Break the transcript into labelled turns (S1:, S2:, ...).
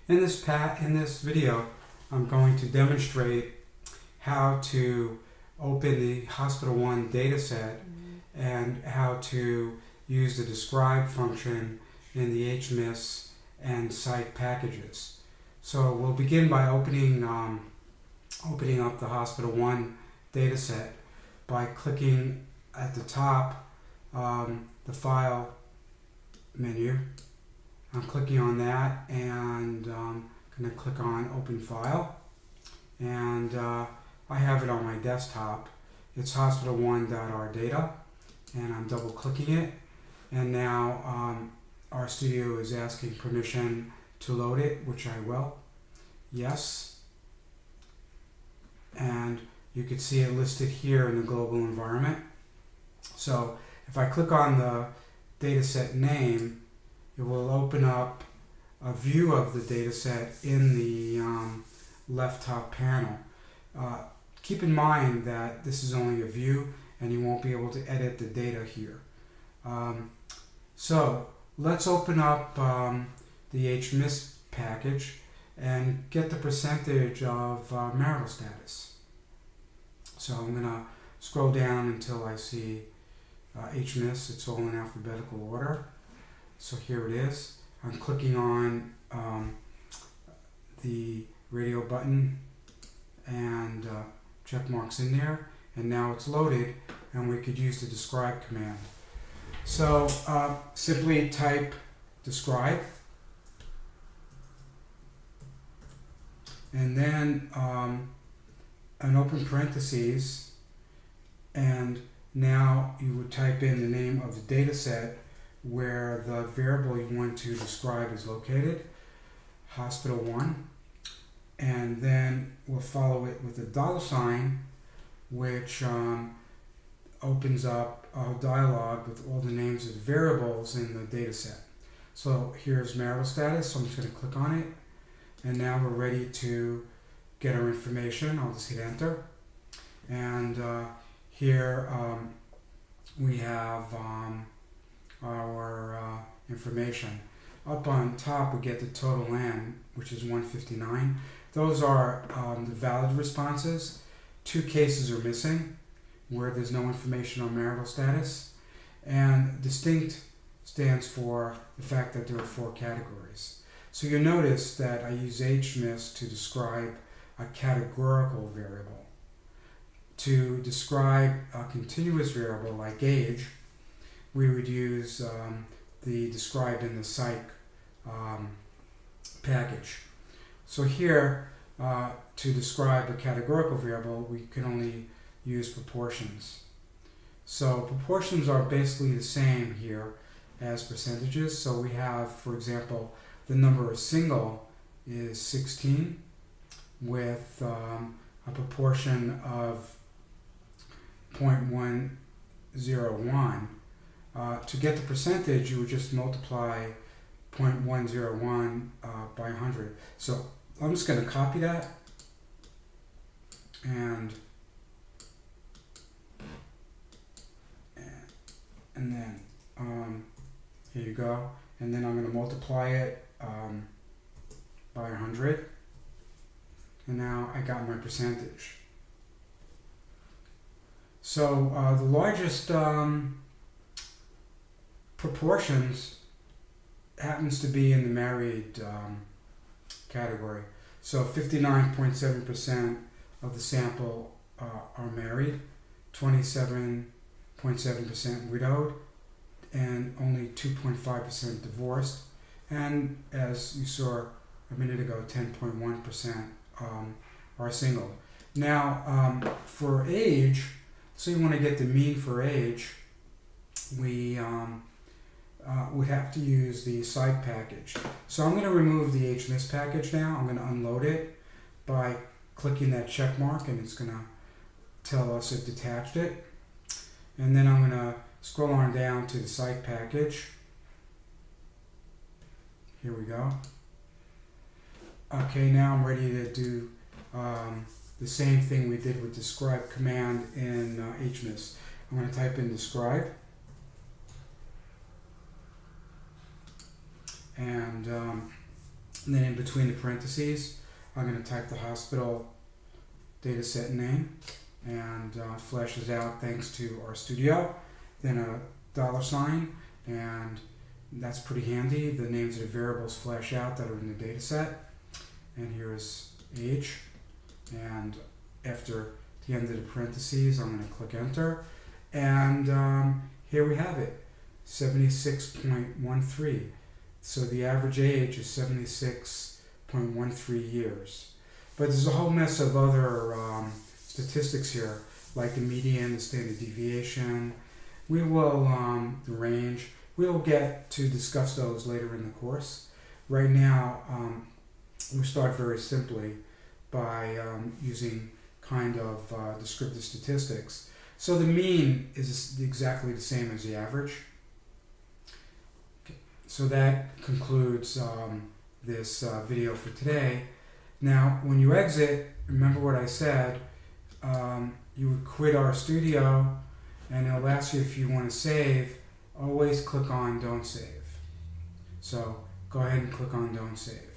S1: In this video, I'm going to demonstrate how to open the Hospital 1 dataset and how to use the describe function in the Hmisc and psych packages. So we'll begin by opening up the Hospital 1 dataset by clicking at the top the file menu. I'm clicking on that and I'm going to click on open file, and I have it on my desktop. It's hospital1.rdata, and I'm double clicking it, and now RStudio is asking permission to load it, which I will. Yes, and you can see it listed here in the global environment. So if I click on the dataset name, it will open up a view of the dataset in the left top panel. Keep in mind that this is only a view and you won't be able to edit the data here. So let's open up the Hmisc package and get the percentage of marital status. So I'm going to scroll down until I see Hmisc. It's all in alphabetical order. So here it is. I'm clicking on the radio button and check marks in there, and now it's loaded and we could use the describe command. So simply type describe and then an open parentheses, and now you would type in the name of the data set where the variable you want to describe is located, Hospital 1, and then we'll follow it with a $sign, which opens up a dialog with all the names of the variables in the data set. So here's marital status, so I'm just going to click on it, and now we're ready to get our information. I'll just hit enter, and here we have our information. Up on top we get the total N, which is 159. Those are the valid responses. 2 cases are missing where there's no information on marital status, and distinct stands for the fact that there are 4 categories. So you'll notice that I use Hmisc to describe a categorical variable. To describe a continuous variable like age, we would use the describe in the psych package. So here, to describe a categorical variable, we can only use proportions. So proportions are basically the same here as percentages. So we have, for example, the number of single is 16 with a proportion of 0.101. To get the percentage, you would just multiply 0.101 by 100. So I'm just going to copy that and then here you go. And then I'm going to multiply it by 100. And now I got my percentage. So the largest proportions happens to be in the married category. So 59.7% of the sample are married, 27.7% widowed, and only 2.5% divorced. And as you saw a minute ago, 10.1% are single. Now for age, so you want to get the mean for age, we would have to use the psych package. So I'm going to remove the Hmisc package now. I'm going to unload it by clicking that check mark, and it's going to tell us it detached it. And then I'm going to scroll on down to the psych package. Here we go. Okay, now I'm ready to do the same thing we did with describe command in Hmisc. I'm going to type in describe, and And then in between the parentheses, I'm going to type the hospital data set name, and flashes out thanks to RStudio. Then a $, and that's pretty handy. The names of the variables flash out that are in the data set. And here's age, and after the end of the parentheses, I'm going to click enter, and here we have it, 76.13. So the average age is 76.13 years. But there's a whole mess of other statistics here, like the median, the standard deviation. We will, the range, we'll get to discuss those later in the course. Right now, we start very simply by using kind of descriptive statistics. So the mean is exactly the same as the average. Okay. So that concludes this video for today. Now, when you exit, remember what I said, you would quit RStudio, and it'll ask you if you want to save. Always click on Don't Save. So go ahead and click on Don't Save.